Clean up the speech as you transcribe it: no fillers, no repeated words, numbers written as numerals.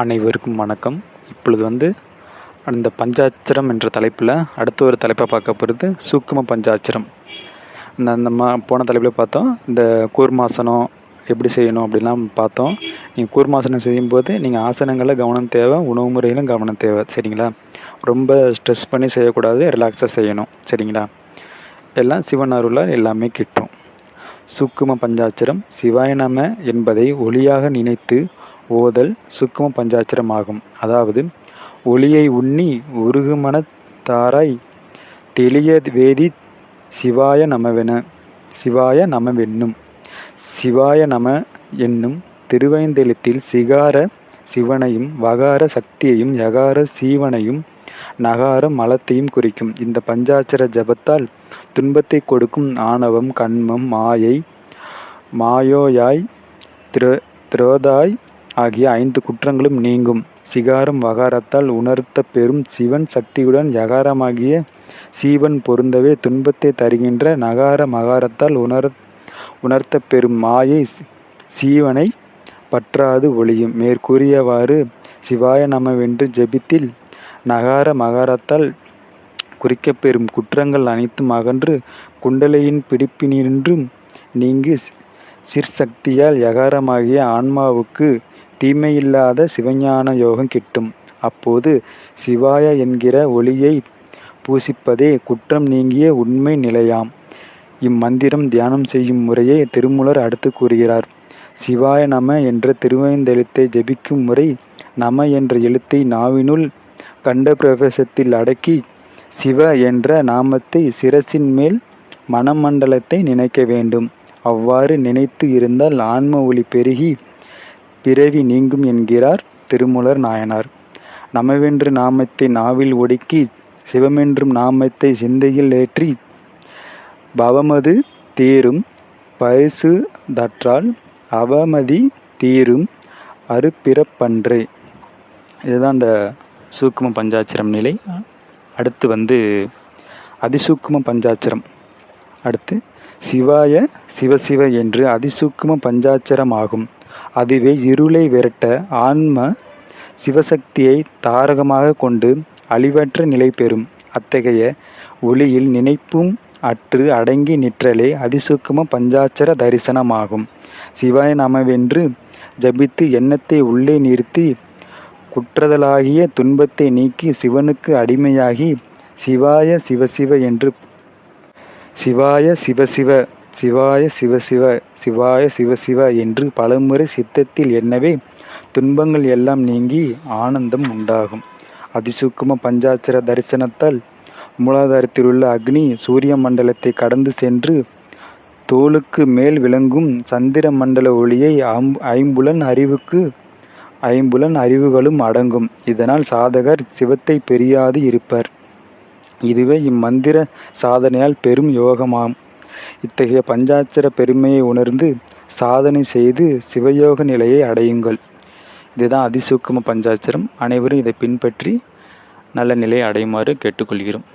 அனைவருக்கும் வணக்கம். இப்பொழுது அந்த பஞ்சாட்சரம் என்ற தலைப்பில் அடுத்த ஒரு தலைப்பை பார்க்க போகிறது சூக்கும பஞ்சாட்சரம். நம்ம போன தலைப்பில் பார்த்தோம், இந்த கூர்மாசனம் எப்படி செய்யணும் அப்படிலாம் பார்த்தோம். நீங்கள் கூர்மாசனம் செய்யும்போது நீங்கள் ஆசனங்களில் கவனம் தேவை, உணவு முறையிலும் கவனம் தேவை. சரிங்களா? ரொம்ப ஸ்ட்ரெஸ் பண்ணி செய்யக்கூடாது, ரிலாக்ஸாக செய்யணும். சரிங்களா? எல்லாம் சிவன் அருளால் எல்லாமே கிட்டும். சூக்கும பஞ்சாட்சரம் சிவாய நம என்பதை ஒளியாக நினைத்து ஓதல் சூக்கும பஞ்சாட்சரம் ஆகும். அதாவது ஒளியை உண்ணி உருகுமனத்தாராய் தெளிய வேதி சிவாய நமவென்னும் சிவாய நம என்னும் திருவைந்தெழுத்தில் சிகார சிவனையும் வகார சக்தியையும் யகார சீவனையும் நகார மலத்தையும் குறிக்கும். இந்த பஞ்சாட்சர ஜபத்தால் துன்பத்தை கொடுக்கும் ஆணவம், கண்மம், மாயோயாய், திரோதாய் ஆகிய 5 குற்றங்களும் நீங்கும். சிகாரம் வகாரத்தால் உணர்த்த பெறும் சிவன் சக்தியுடன் யகாரமாகிய சீவன் பொருந்தவே துன்பத்தை தருகின்ற நகார மகாரத்தால் உணர்த்த பெறும் மாயை சீவனை பற்றாது ஒளியும். மேற்கூறியவாறு சிவாய நமவென்று ஜெபித்தில் நகார மகாரத்தால் குறிக்கப்பெறும் குற்றங்கள் அனைத்தும் அகன்று குண்டலையின் பிடிப்பினின்றும் நீங்கி சிற்சக்தியால் யகாரமாகிய ஆன்மாவுக்கு தீமையில்லாத சிவஞான யோகம் கிட்டும். அப்போது சிவாய என்கிற ஒளியை பூசிப்பதே குற்றம் நீங்கிய உண்மை நிலையாம். இம்மந்திரம் தியானம் செய்யும் முறையை திருமூலர் அடுத்து கூறுகிறார். சிவாய நம என்ற திருவைந்தெழுத்தை ஜபிக்கும் முறை. நம என்ற எழுத்தை நாவினுள் கண்ட பிரவேசத்தில் அடக்கி சிவ என்ற நாமத்தை சிரசின் மேல் மனமண்டலத்தை நினைக்க வேண்டும். அவ்வாறு நினைத்து இருந்தால் ஆன்ம ஒளி பெருகி பிறவி நீங்கும் என்கிறார் திருமூலர் நாயனார். நமவென்று நாமத்தை நாவில் ஒடுக்கி சிவமென்றும் நாமத்தை சிந்தையில் ஏற்றி பவமது தீரும் பரிசு தற்றால் அவமதி தீரும் அருப்பிறப்பன்றே. இதுதான் அந்த சூக்கும பஞ்சாட்சரம் நிலை. அடுத்து அதிசூக்கும பஞ்சாட்சரம். அடுத்து சிவாய சிவசிவ என்று அதிசூக்கும பஞ்சாட்சரம் ஆகும். அதுவே இருளை விரட்ட ஆன்ம சிவசக்தியை தாரகமாக கொண்டு அழிவற்ற நிலை பெறும். அத்தகைய ஒளியில் நினைப்பும் அற்று அடங்கி நிற்றலே அதிசூக்கும பஞ்சாட்சர தரிசனமாகும். சிவாய நமவென்று ஜபித்து எண்ணத்தை உள்ளே நிறுத்தி குற்றதலாகிய துன்பத்தை நீக்கி சிவனுக்கு அடிமையாகி சிவாய சிவசிவ என்று சிவாய சிவசிவ சிவாய சிவசிவ சிவாய சிவசிவ என்று பலமுறை சித்தத்தில் எண்ணவே துன்பங்கள் எல்லாம் நீங்கி ஆனந்தம் உண்டாகும். அதிசூக்கும பஞ்சாட்சர தரிசனத்தால் மூலாதாரத்திலுள்ள அக்னி சூரிய மண்டலத்தை கடந்து சென்று தோளுக்கு மேல் விளங்கும் சந்திர மண்டல ஒளியை ஐம்புலன் அறிவுகளும் அடங்கும். இதனால் சாதகர் சிவத்தை பெரியாது இருப்பர். இதுவே இம்மந்திர சாதனையால் பெரும் யோகமாம். இத்தகைய பஞ்சாட்சர பெருமையை உணர்ந்து சாதனை செய்து சிவயோக நிலையை அடையுங்கள். இதுதான் அதிசூக்கும பஞ்சாட்சரம். அனைவரும் இதை பின்பற்றி நல்ல நிலையை அடையுமாறு கேட்டுக்கொள்கிறோம்.